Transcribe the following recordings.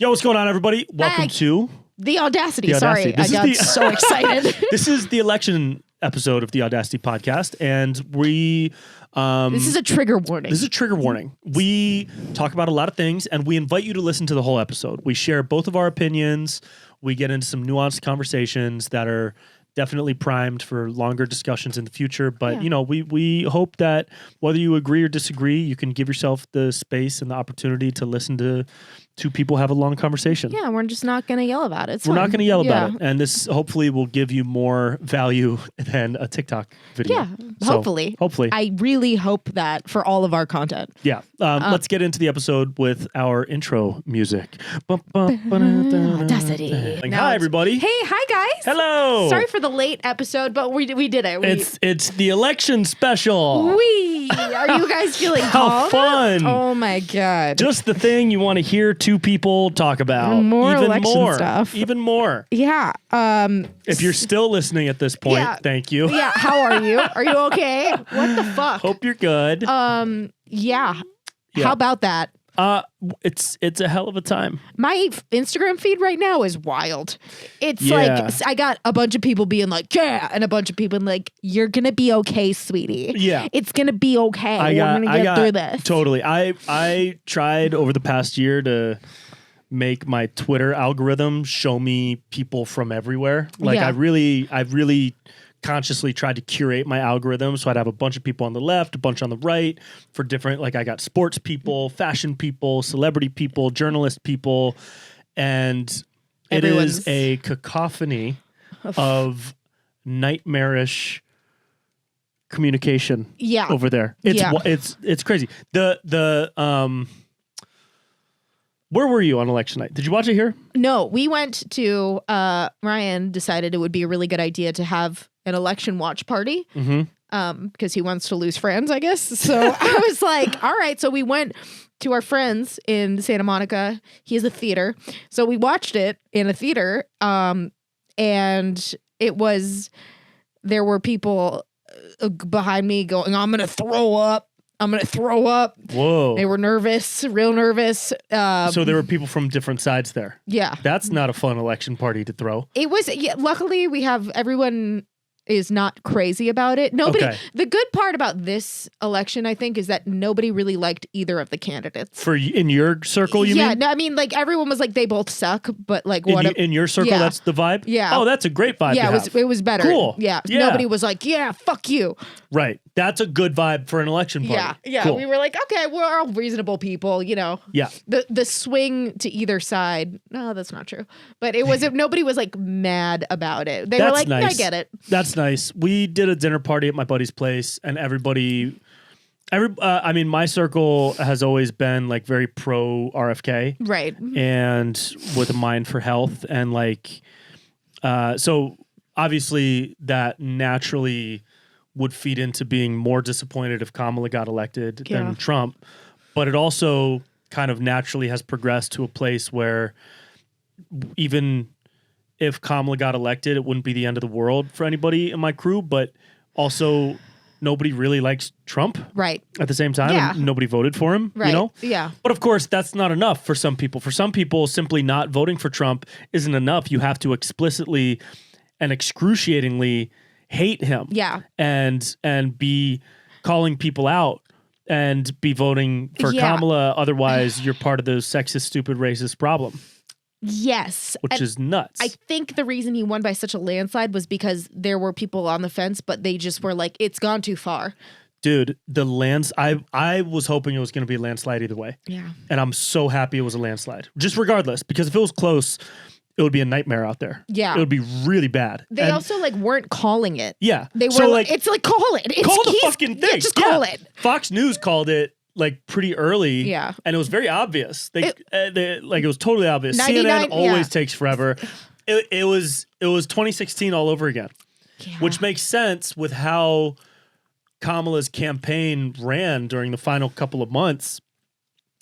Yo, what's going on, everybody? Welcome to The Audacity. Sorry, I got so excited. This is the election episode of the Audacity podcast, and this is a trigger warning. This is a trigger warning. We talk about a lot of things, and we invite you to listen to the whole episode. We share both of our opinions. We get into some nuanced conversations that are definitely primed for longer discussions in the future. But, you know, we hope that whether you agree or disagree, you can give yourself the space and the opportunity to listen to two people have a long conversation. Yeah, we're just not going to yell about it. We're not going to yell about it. And this hopefully will give you more value than a TikTok video. Yeah, hopefully. I really hope that for all of our content. Yeah. Let's get into the episode with our intro music. Audacity. Hi, everybody. Hey, hi, guys. Hello. Sorry for the late episode, but we did it. It's the election special. Are you guys feeling How fun. Oh, my God. Just the thing you want to hear two people talk about. More election stuff. Even more. Yeah. If you're still listening at this point, thank you. Yeah. How are you? Are you okay? What the fuck? Hope you're good. Yeah. How about that? It's a hell of a time. My Instagram feed right now is wild. It's like I got a bunch of people being like, yeah, and a bunch of people like, you're gonna be okay, sweetie. Yeah. It's gonna be okay. We're gonna get through this. Totally. I tried over the past year to make my Twitter algorithm show me people from everywhere. Like I really consciously tried to curate my algorithm so I'd have a bunch of people on the left, a bunch on the right for different, like I got sports people, fashion people, celebrity people, journalist people, and it is a cacophony of nightmarish communication over there. It's crazy. Where were you on election night? Did you watch it here? No, we went to Ryan decided it would be a really good idea to have an election watch party because he wants to lose friends, I guess. So I was like, all right. So we went to our friends in Santa Monica. He has a theater. So we watched it in a theater. And there were people behind me going, I'm going to throw up. Whoa. They were nervous, real nervous. So there were people from different sides there. Yeah. That's not a fun election party to throw. It was, luckily we have everyone is not crazy about it. Nobody. Okay. The good part about this election, I think, is that nobody really liked either of the candidates. In your circle, you mean? Yeah, no, I mean, like everyone was like, they both suck, but like in your circle, that's the vibe. Yeah. Oh, that's a great vibe. Yeah, it was better. Cool. Yeah. Nobody was like, yeah, fuck you. Right. That's a good vibe for an election party. Yeah. Yeah. Cool. We were like, okay, we're all reasonable people, you know. Yeah. The swing to either side. No, that's not true. But it was nobody was like mad about it. They were like, nice. I get it. That's nice. We did a dinner party at my buddy's place, and I mean, my circle has always been like very pro RFK, right? And with a mind for health, and like, so obviously that naturally would feed into being more disappointed if Kamala got elected than Trump, but it also kind of naturally has progressed to a place where even if Kamala got elected, it wouldn't be the end of the world for anybody in my crew, but also nobody really likes Trump at the same time. Yeah. And nobody voted for him, you know? Yeah. But of course, that's not enough for some people. For some people, simply not voting for Trump isn't enough. You have to explicitly and excruciatingly hate him. Yeah. And be calling people out and be voting for Kamala. Otherwise, you're part of the sexist, stupid, racist problem. Yes. Which is nuts. I think the reason he won by such a landslide was because there were people on the fence, but they just were like, it's gone too far. Dude, I was hoping it was going to be a landslide either way. Yeah. And I'm so happy it was a landslide. Just regardless, because if it was close, it would be a nightmare out there. Yeah. It would be really bad. They also like weren't calling it. Yeah. They were like, it's like, call it. Call the fucking thing. Yeah, just call it. Fox News called it like pretty early. Yeah. And it was very obvious. It was totally obvious. CNN always takes forever. It was 2016 all over again. Yeah. Which makes sense with how Kamala's campaign ran during the final couple of months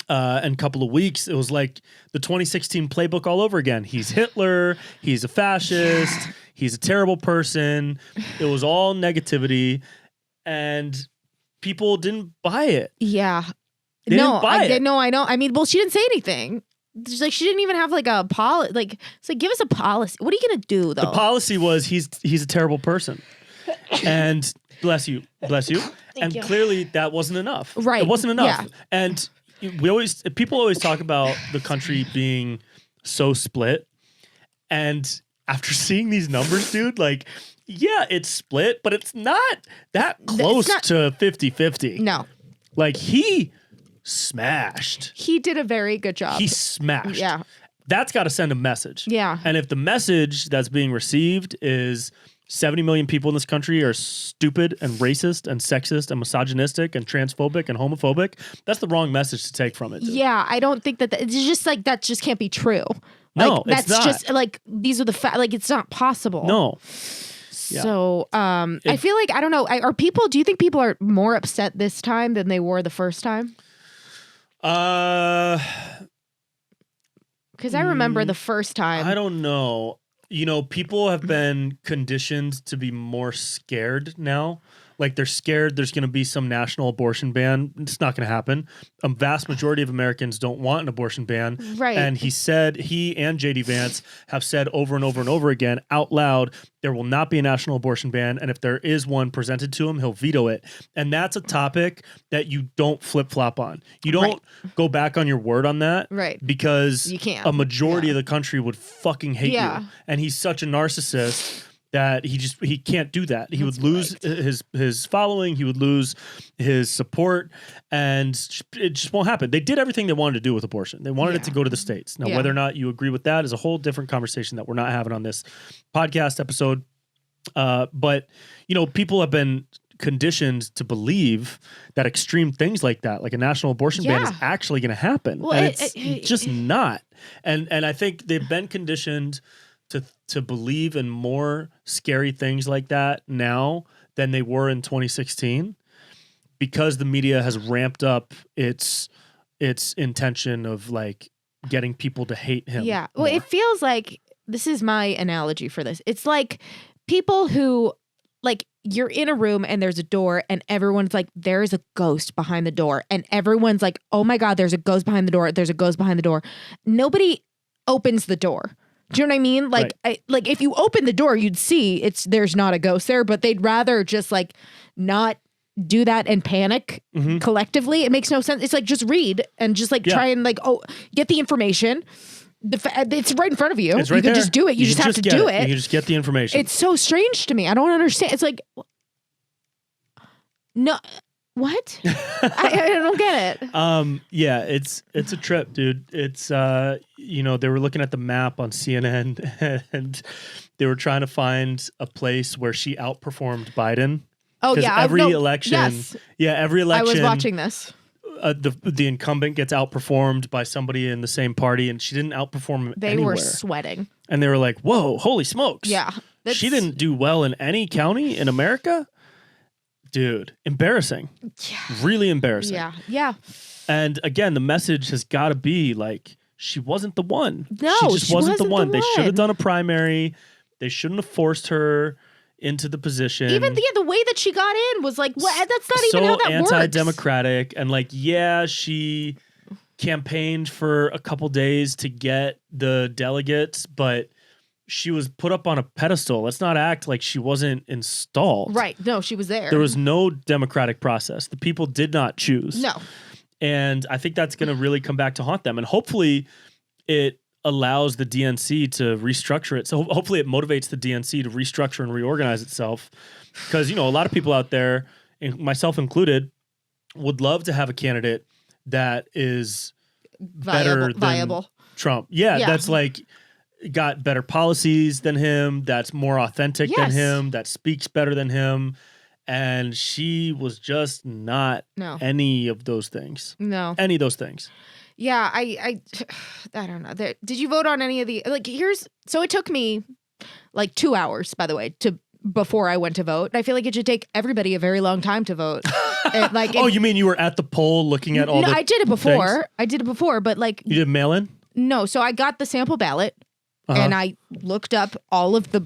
and couple of weeks. It was like the 2016 playbook all over again. He's Hitler. He's a fascist. Yeah. He's a terrible person. It was all negativity. And people didn't buy it. Yeah. They didn't buy it. No, I know. I mean, well, she didn't say anything. Like she didn't even have like a policy. Like it's like give us a policy. What are you gonna do though? The policy was he's a terrible person, and bless you, and you. clearly that wasn't enough. Right. It wasn't enough. Yeah. And people always talk about the country being so split, and after seeing these numbers, dude, like. Yeah, it's split, but it's not that close to 50-50. No. Like, he smashed. He did a very good job. He smashed. Yeah. That's got to send a message. Yeah. And if the message that's being received is 70 million people in this country are stupid and racist and sexist and misogynistic and transphobic and homophobic, that's the wrong message to take from it. Dude. Yeah, I don't think that it's just like that just can't be true. No, like, that's it's not. just like these are the like it's not possible. No. Yeah. So I feel like I don't know. Do you think people are more upset this time than they were the first time? Because I remember the first time. I don't know. You know, people have been conditioned to be more scared now. Like they're scared there's going to be some national abortion ban. It's not going to happen. A vast majority of Americans don't want an abortion ban. Right. And he and JD Vance have said over and over and over again out loud, there will not be a national abortion ban. And if there is one presented to him, he'll veto it. And that's a topic that you don't flip-flop on. You don't go back on your word on that. Right. Because you can't. A majority of the country would fucking hate you. And he's such a narcissist that he can't do that. He would lose his following. He would lose his support, and it just won't happen. They did everything they wanted to do with abortion. They wanted it to go to the states. Now, whether or not you agree with that is a whole different conversation that we're not having on this podcast episode. But you know, people have been conditioned to believe that extreme things like that, like a national abortion ban, is actually going to happen, and it's just not. And I think they've been conditioned to believe in more scary things like that now than they were in 2016 because the media has ramped up its intention of like getting people to hate him. Yeah. Well, it feels like this is my analogy for this. It's like people who like you're in a room and there's a door and everyone's like, there's a ghost behind the door. And everyone's like, oh my God, there's a ghost behind the door. There's a ghost behind the door. Nobody opens the door. Do you know what I mean? Like, right. If you open the door, you'd see there's not a ghost there, but they'd rather just like not do that and panic collectively. It makes no sense. It's like just read and just like try and like get the information. It's right in front of you. It's right you can there. just do it. You just have to do it. You just get the information. It's so strange to me. I don't understand. It's like no. What? I don't get it. Yeah, it's a trip, dude. It's you know, they were looking at the map on CNN and they were trying to find a place where she outperformed Biden. Oh yeah, every election. I was watching this. The incumbent gets outperformed by somebody in the same party, and she didn't outperform him They anywhere. were sweating, and they were like, "Whoa, holy smokes! Yeah, she didn't do well in any county in America." Dude, embarrassing. Yeah. Really embarrassing. Yeah. Yeah. And again, the message has got to be like, she wasn't the one. No, she just wasn't the one. They should have done a primary. They shouldn't have forced her into the position. Even the way that she got in was like, what? That's not even how that works. So anti-democratic. And like, yeah, she campaigned for a couple days to get the delegates, but she was put up on a pedestal. Let's not act like she wasn't installed. Right. No, she was there. There was no democratic process. The people did not choose. No. And I think that's going to really come back to haunt them. And hopefully it allows the DNC to restructure it. So hopefully it motivates the DNC to restructure and reorganize itself. Because, you know, a lot of people out there, myself included, would love to have a candidate that is better than Trump. Yeah, that's like got better policies than him, that's more authentic than him, that speaks better than him. And she was just not any of those things. No. Any of those things. Yeah, I don't know. Did you vote on any of the so it took me like 2 hours, by the way, before I went to vote. I feel like it should take everybody a very long time to vote. You mean you were at the poll looking at all the I did it before. things? I did it before, but like you did mail in? No, so I got the sample ballot and I looked up all of the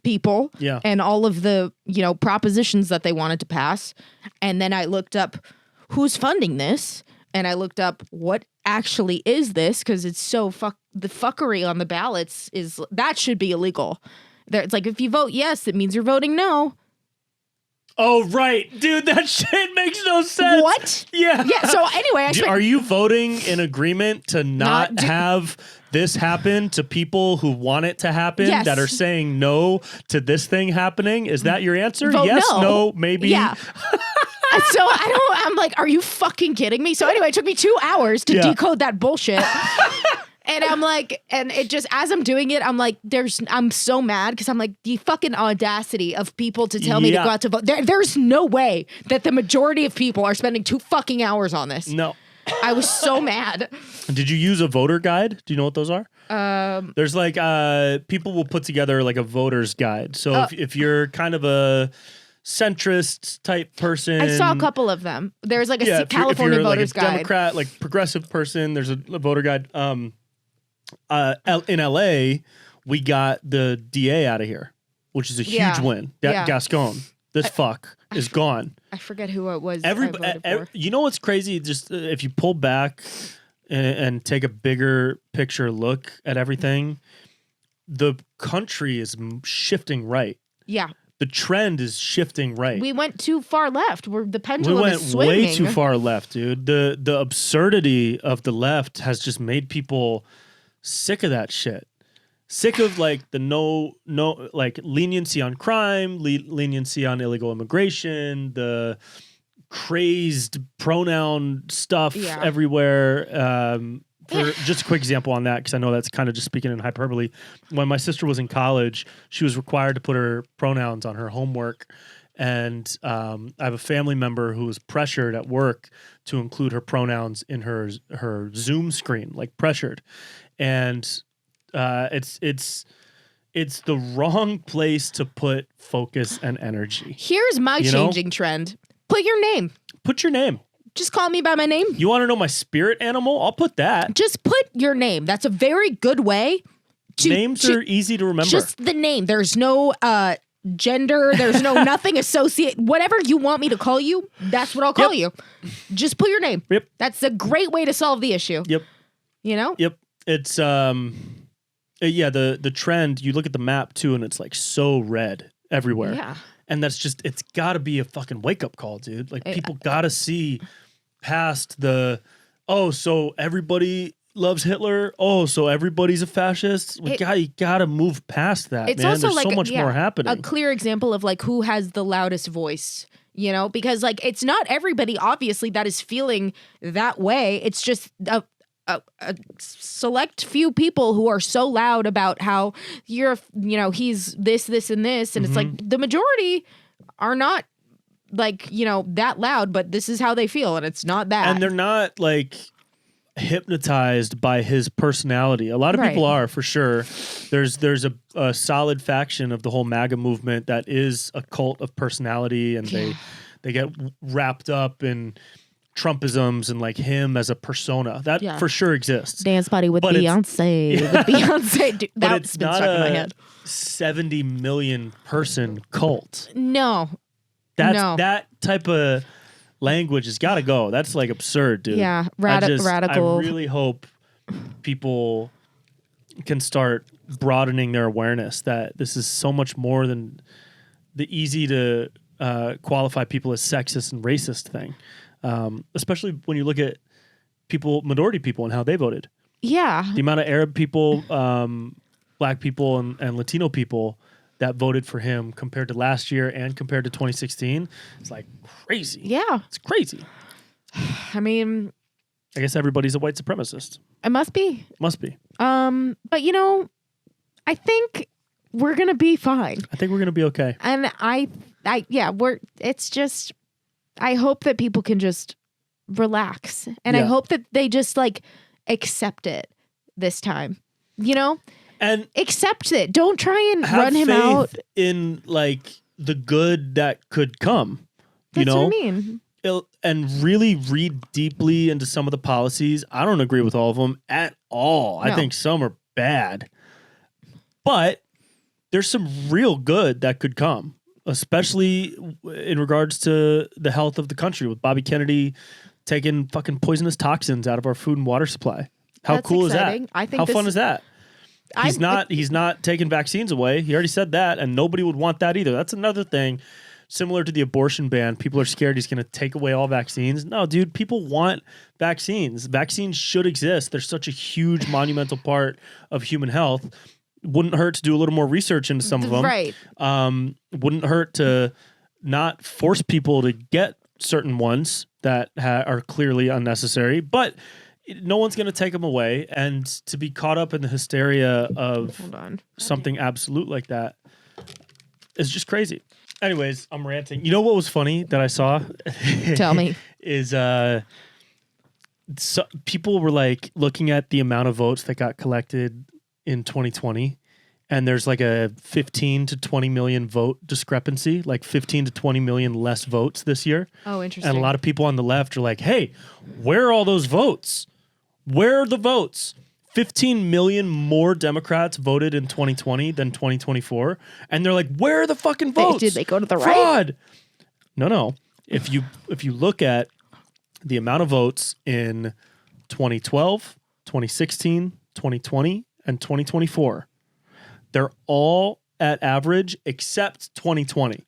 people and all of the, propositions that they wanted to pass. And then I looked up who's funding this. And I looked up what actually is this, because it's so the fuckery on the ballots that should be illegal. It's like, if you vote yes, it means you're voting no. Oh, right. Dude, that shit makes no sense. What? Yeah. Yeah. So anyway, are you voting in agreement to not have this happen to people who want it to happen, that are saying no to this thing happening? Is that your answer? Vote yes, no, maybe. Yeah. So I'm like, are you fucking kidding me? So anyway, it took me 2 hours to decode that bullshit. And I'm like, and it just, as I'm doing it, I'm like, I'm so mad, because I'm like, the fucking audacity of people to tell me to go out to vote. There's no way that the majority of people are spending 2 fucking hours on this. No. I was so mad. Did you use a voter guide? Do you know what those are? There's like, people will put together like a voter's guide. So if you're kind of a centrist type person. I saw a couple of them. There's like a California voter's like a guide. Democrat, like progressive person, there's a voter guide. In LA, we got the DA out of here, which is a huge win. Gascon, this fuck is gone. I forget who it was. You know what's crazy? Just if you pull back and take a bigger picture look at everything, the country is shifting right. Yeah. The trend is shifting right. We went too far left. The pendulum is swinging. We went way too far left, dude. The absurdity of the left has just made people sick of that shit. Sick of like the no like leniency on crime, leniency on illegal immigration, the crazed pronoun stuff everywhere. For just a quick example on that, because I know that's kind of just speaking in hyperbole. When my sister was in college, she was required to put her pronouns on her homework. And I have a family member who was pressured at work to include her pronouns in her Zoom screen, like pressured. And it's the wrong place to put focus and energy. Here's my changing trend. Put your name. Put your name. Just call me by my name. You want to know my spirit animal? I'll put that. Just put your name. That's a very good way to... Names are easy to remember. Just the name. There's no gender. There's no nothing associated. Whatever you want me to call you, that's what I'll call you. Just put your name. Yep. That's a great way to solve the issue. Yep. You know? Yep. It's the trend, you look at the map too, and it's like so red everywhere. Yeah. And that's just, it's gotta be a fucking wake up call, dude. Like people gotta see past the, so everybody loves Hitler. So everybody's a fascist. You gotta move past that, it's man. also There's so much more happening. A clear example of like who has the loudest voice, you know, because like it's not everybody obviously that is feeling that way. It's just a select few people who are so loud about how he's this, and this. And it's like the majority are not like, that loud, but this is how they feel. And it's not that. And they're not like hypnotized by his personality. A lot of people are, for sure. There's a solid faction of the whole MAGA movement that is a cult of personality, and they get wrapped up in Trumpisms and like him as a persona. That for sure exists. Dance party with Beyonce. Dude, that's been stuck in my head. 70 million person cult. No. That type of language has got to go. That's like absurd, dude. Yeah, radical. I really hope people can start broadening their awareness that this is so much more than the easy to qualify people as sexist and racist thing. Especially when you look at minority people and how they voted. Yeah. The amount of Arab people, Black people, and Latino people that voted for him compared to last year and compared to 2016, it's like crazy. Yeah. It's crazy. I mean, I guess everybody's a white supremacist. It must be. Must be. But I think we're going to be fine. I think we're going to be okay. And it's just, I hope that people can just relax. And I hope that they just like accept it this time, and accept it. Don't try and run him out in like the good that could come. That's what I mean. And really read deeply into some of the policies. I don't agree with all of them at all. No. I think some are bad, but there's some real good that could come, especially in regards to the health of the country with Bobby Kennedy taking fucking poisonous toxins out of our food and water supply. How That's cool exciting. is that? I think How fun is that? He's not taking vaccines away. He already said that, and nobody would want that either. That's another thing. Similar to the abortion ban, people are scared he's going to take away all vaccines. No, dude, people want vaccines. Vaccines should exist. They're such a huge, monumental part of human health. Wouldn't hurt to do a little more research into some of them. Right. Wouldn't hurt to not force people to get certain ones that are clearly unnecessary, but no one's going to take them away. And to be caught up in the hysteria of something absolute like that is just crazy. Anyways, I'm ranting. You know what was funny that I saw? Tell me. Is so people were like looking at the amount of votes that got collected in 2020, and there's like a 15 to 20 million vote discrepancy, like 15 to 20 million less votes this year. Oh, interesting. And a lot of people on the left are like, hey, where are all those votes? Where are the votes? 15 million more Democrats voted in 2020 than 2024. And they're like, where are the fucking votes? Did they go to the Fraud. right? No. If you look at the amount of votes in 2012, 2016, 2020, and 2024, they're all at average except 2020.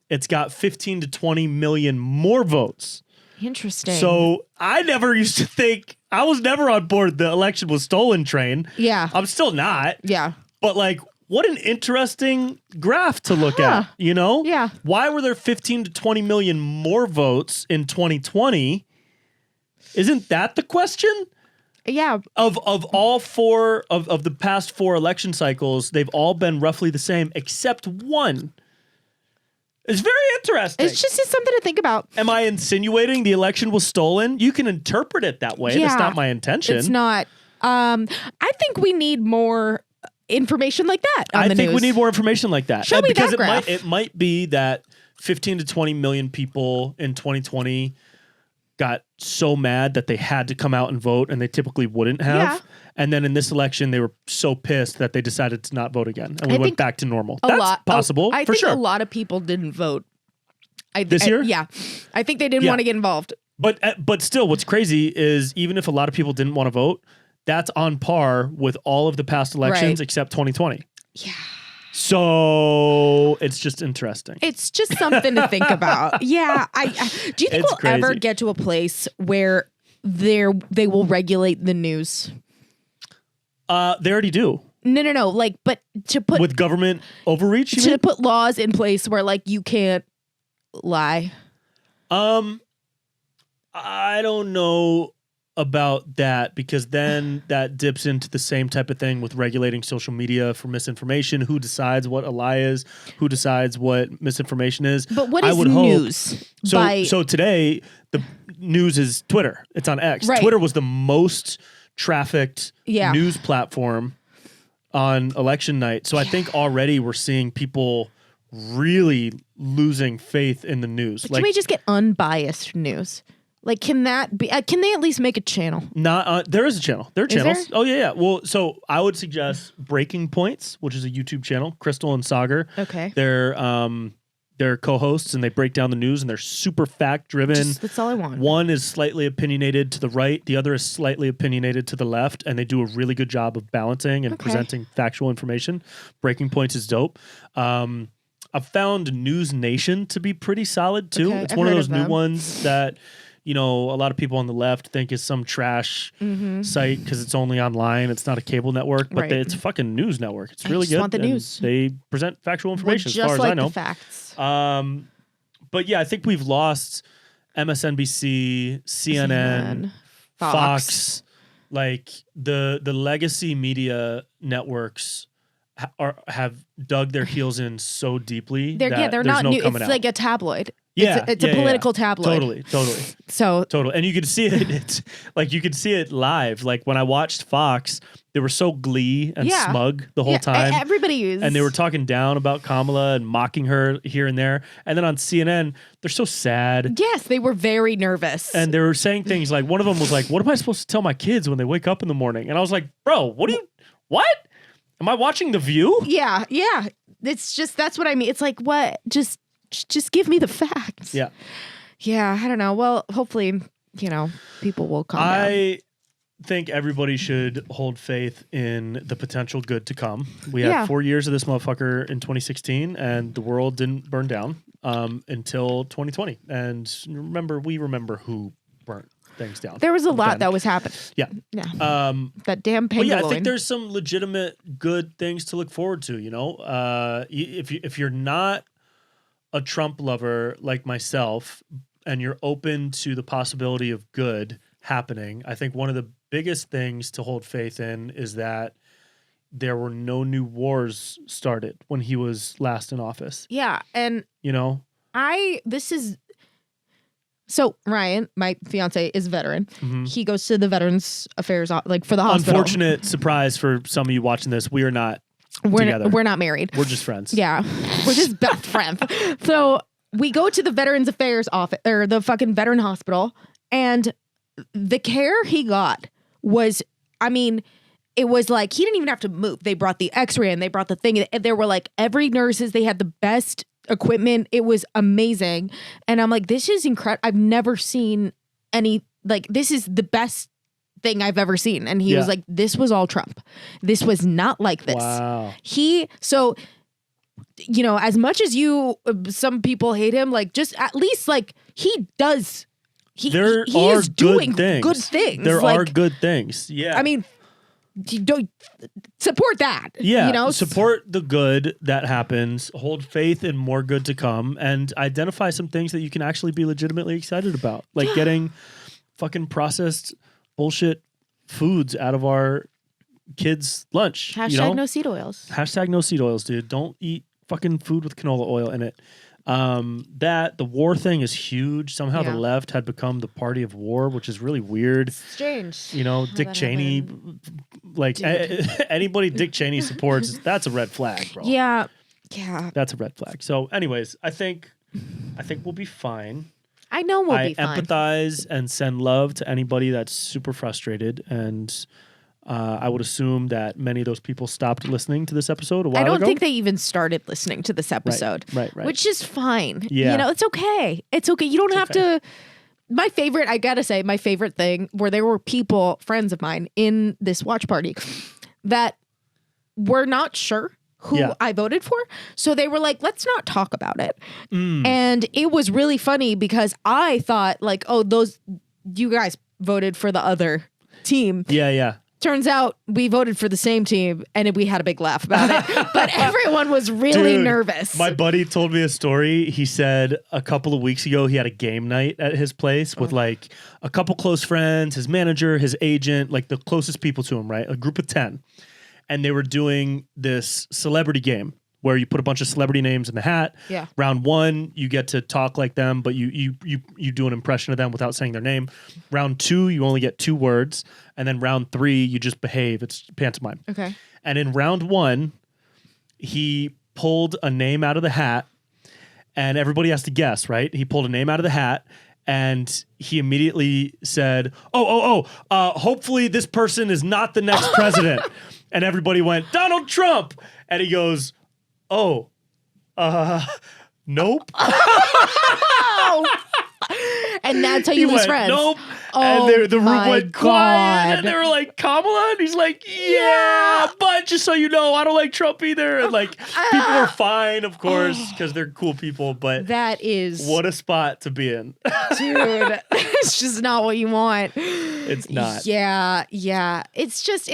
It's got 15 to 20 million more votes. Interesting. So I never used to think, I was never on board the election was stolen train. Yeah. I'm still not. Yeah. But like, what an interesting graph to look at, you know? Yeah. Why were there 15 to 20 million more votes in 2020? Isn't that the question? Yeah. Of all four of the past 4 election cycles, they've all been roughly the same except one. It's very interesting. It's something to think about. Am I insinuating the election was stolen? You can interpret it that way. Yeah, That's not my intention. It's not. I think we need more information like that on the news. I think we need more information like that. Show me because that graph. It might be that 15 to 20 million people in 2020 got so mad that they had to come out and vote, and they typically wouldn't have. Yeah. And then in this election, they were so pissed that they decided to not vote again, and we went back to normal. That's possible, I for think sure. a lot of people didn't vote. This year? Yeah. I think they didn't want to get involved. But still, what's crazy is even if a lot of people didn't want to vote, that's on par with all of the past elections except 2020. Yeah. So it's just interesting. It's just something to think about. Yeah. Do you think we'll ever get to a place where they will regulate the news? They already do. No. Like, but to put with government overreach, you mean? Put laws in place where like you can't lie. I don't know about that, because then that dips into the same type of thing with regulating social media for misinformation. Who decides what a lie is? Who decides what misinformation is? But what is news? So today the news is Twitter. It's on X. Right. Twitter was the most trafficked news platform on election night. So I think already we're seeing people really losing faith in the news. Can we just get unbiased news? Like, can that be? Can they at least make a channel? There is a channel. There are channels. There? Oh yeah. Well, so I would suggest Breaking Points, which is a YouTube channel. Crystal and Sagar. Okay. They're co-hosts, and they break down the news, and they're super fact-driven. That's all I want. One is slightly opinionated to the right. The other is slightly opinionated to the left, and they do a really good job of balancing and presenting factual information. Breaking Points is dope. I've found News Nation to be pretty solid, too. Okay, It's one of those new ones that, you know, a lot of people on the left think is some trash site because it's only online. It's not a cable network, but it's a fucking news network. It's really good. Want the news. They present factual information as far as I know. Facts. But yeah, I think we've lost MSNBC, CNN, Fox. Like the legacy media networks have dug their heels in so deeply. They're there's not no new. coming It's out. like a tabloid. Yeah, it's a political tabloid. Totally. So totally, and you could see it. It's like you could see it live. Like when I watched Fox, they were so glee and smug the whole time. Everybody used, and they were talking down about Kamala and mocking her here and there. And then on CNN, they're so sad. Yes, they were very nervous, and they were saying things like, one of them was like, "What am I supposed to tell my kids when they wake up in the morning?" And I was like, "Bro, what? Am I watching The View?" Yeah. It's just that's what I mean. It's like, what? Just give me the facts. Yeah. I don't know. Well, hopefully people will calm down. I think everybody should hold faith in the potential good to come. We had 4 years of this motherfucker in 2016, and the world didn't burn down until 2020. And we remember who burnt things down. There was a lot that was happening. Yeah. That damn pangolin. Yeah, I think there's some legitimate good things to look forward to, if you're not a Trump lover like myself and you're open to the possibility of good happening, I think one of the biggest things to hold faith in is that there were no new wars started when he was last in office. Yeah, and so Ryan, my fiance, is a veteran. Mm-hmm. He goes to the Veterans Affairs for the hospital. Unfortunate surprise for some of you watching this, we are not together. We're not married. We're just friends. Yeah, we're just best friends. So we go to the Veterans Affairs office or the fucking veteran hospital, and the care he got was, it was like he didn't even have to move. They brought the X-ray and they brought the thing. And there were like every nurses. They had the best equipment. It was amazing. And I'm like, this is incredible. I've never seen this is the best thing I've ever seen. And he was like, this was all Trump. This was not like this. Wow. As much as some people hate him, just at least he does. He is doing good things. There are good things. Yeah. You don't support that. Yeah. Support the good that happens. Hold faith in more good to come, and identify some things that you can actually be legitimately excited about, like getting fucking processed bullshit foods out of our kids' lunch. Hashtag no seed oils. Hashtag no seed oils, dude. Don't eat fucking food with canola oil in it. The war thing is huge. Somehow the left had become the party of war, which is really weird. Strange. Dick Cheney, anybody Dick Cheney supports, that's a red flag, bro. Yeah. That's a red flag. So anyways, I think we'll be fine. I know we'll be fine. I empathize and send love to anybody that's super frustrated, and I would assume that many of those people stopped listening to this episode a while ago. I don't think they even started listening to this episode. Right. Which is fine. Yeah. It's okay. It's okay. You don't have to. My favorite thing where there were friends of mine in this watch party that were not sure who I voted for. So they were like, let's not talk about it. And it was really funny because I thought you guys voted for the other team. Yeah. Turns out we voted for the same team and we had a big laugh about it. But everyone was really nervous. My buddy told me a story. He said a couple of weeks ago he had a game night at his place with a couple close friends, his manager, his agent, the closest people to him, right? A group of 10. And they were doing this celebrity game where you put a bunch of celebrity names in the hat. Yeah. Round 1, you get to talk like them, but you do an impression of them without saying their name. Round 2, you only get 2 words. And then round 3, you just behave. It's pantomime. Okay. And in round 1, he pulled a name out of the hat, and everybody has to guess, right? He pulled a name out of the hat, and he immediately said, hopefully this person is not the next president. And everybody went, Donald Trump. And he goes, nope. And that's how you lose friends. Nope. Oh, and the room went God. quiet. And they were like, Kamala? And he's like, yeah, but just so you know, I don't like Trump either. And people were fine, of course, because they're cool people. But that is what a spot to be in. Dude, it's just not what you want. It's not. Yeah. It's just,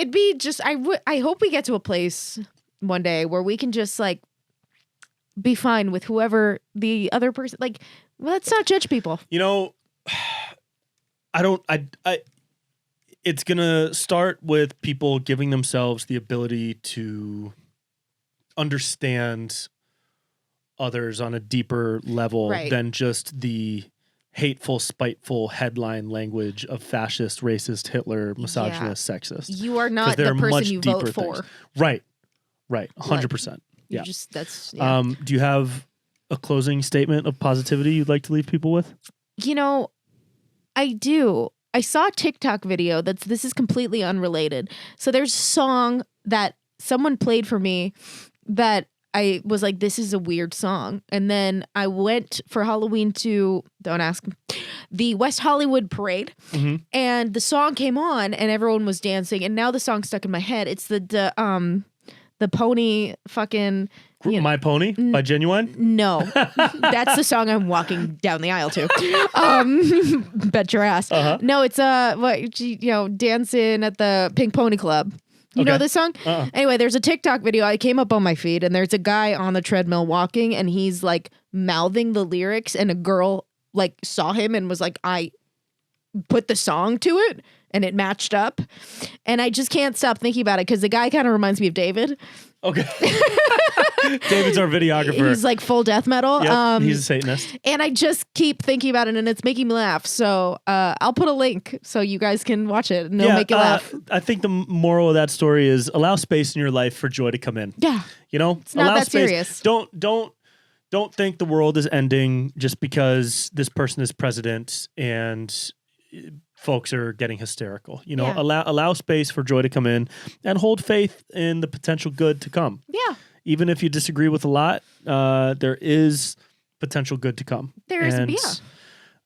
I hope we get to a place one day where we can just be fine with whoever the other person, let's not judge people. It's gonna start with people giving themselves the ability to understand others on a deeper level than just the hateful, spiteful headline language of fascist, racist, Hitler, misogynist, sexist. You are not the person you vote for. Right. 100%. Yeah. Do you have a closing statement of positivity you'd like to leave people with? I do. I saw a TikTok video this is completely unrelated. So there's a song that someone played for me that I was like, this is a weird song. And then I went for Halloween don't ask. the West Hollywood parade, and the song came on, and everyone was dancing, and now the song's stuck in my head. It's the pony fucking. My Pony by Genuine? No, that's the song I'm walking down the aisle to. Bet your ass. No, it's dancing at the Pink Pony Club. You know this song? Anyway, there's a TikTok video. I came up on my feed, and there's a guy on the treadmill walking, and he's like mouthing the lyrics, and a girl like saw him and was like, I put the song to it, and it matched up. And I just can't stop thinking about it because the guy kind of reminds me of David. Okay. David's our videographer. He's like full death metal. Yep, he's a Satanist. And I just keep thinking about it, and it's making me laugh. So I'll put a link so you guys can watch it, and it'll make you laugh. I think the moral of that story is allow space in your life for joy to come in. Yeah. You know? It's not allow that space. serious. Don't think the world is ending just because this person is president and folks are getting hysterical. You know, allow space for joy to come in and hold faith in the potential good to come. Yeah. Even if you disagree with a lot, there is potential good to come. There is,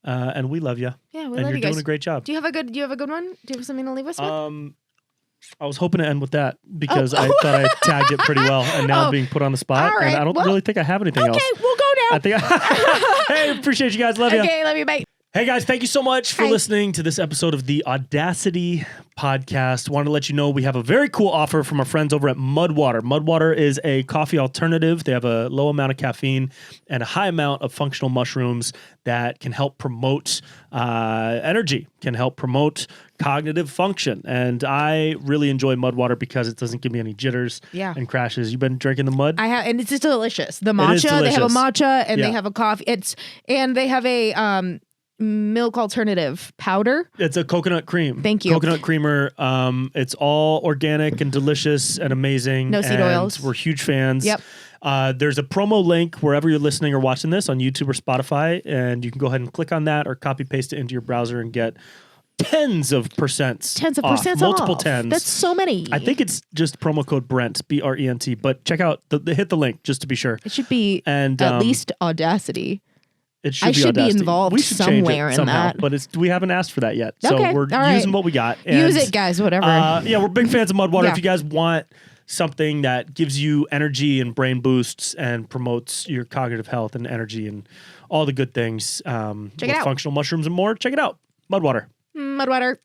and we love you. Yeah, we love and you guys. you're doing a great job. Do you have a good one? Do you have something to leave us with? I was hoping to end with that because I thought I tagged it pretty well, and now I'm being put on the spot, all right. and I don't really think I have anything else. Okay, we'll go now. I think hey, appreciate you guys. Love you. Okay, love you. Bye. Hey guys, thank you so much for listening to this episode of the Audacity podcast. Wanted to let you know we have a very cool offer from our friends over at Mudwater. Mudwater is a coffee alternative. They have a low amount of caffeine and a high amount of functional mushrooms that can help promote energy, can help promote cognitive function. And I really enjoy Mudwater because it doesn't give me any jitters and crashes. You've been drinking the mud? I have, and it's just delicious. The matcha, they have a matcha, and they have a coffee. And they have a milk alternative powder. It's a coconut cream. Thank you. Coconut creamer. It's all organic and delicious and amazing. No seed oils. We're huge fans. Yep. There's a promo link wherever you're listening or watching this on YouTube or Spotify, and you can go ahead and click on that or copy paste it into your browser and get tens of percents off. Multiple tens. That's so many. I think it's just promo code Brent, Brent, but check out hit the link just to be sure. It should be at least Audacity. I should be involved we should somewhere change it somehow, in that. but we haven't asked for that yet. So okay, we're using what we got. And, use it, guys, whatever. We're big fans of Mudwater. If you guys want something that gives you energy and brain boosts and promotes your cognitive health and energy and all the good things check it out. Functional mushrooms and more, check it out. Mudwater. Mudwater.